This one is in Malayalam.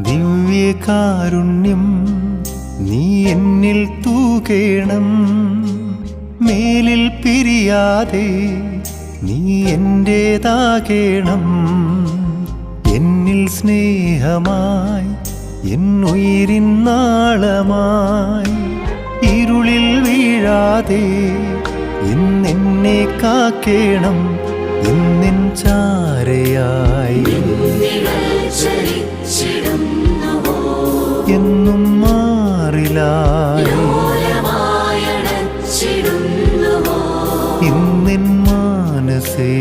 ദിവ്യകാരുണ്യം നീ എന്നിൽ തൂകേണം. മേലിൽ പിരിയാതെ നീ എന്റേതാകേണം. എന്നിൽ സ്നേഹമായി എന്നുയിരിൻ നാളമായി ഇരുളിൽ വീഴാതെ ഇന്നെന്നെ കാക്കേണം. ഇന്നെൻ ചാരയായി എന്നും മാറിലായി ഇന്നെൻ മനസ്സേ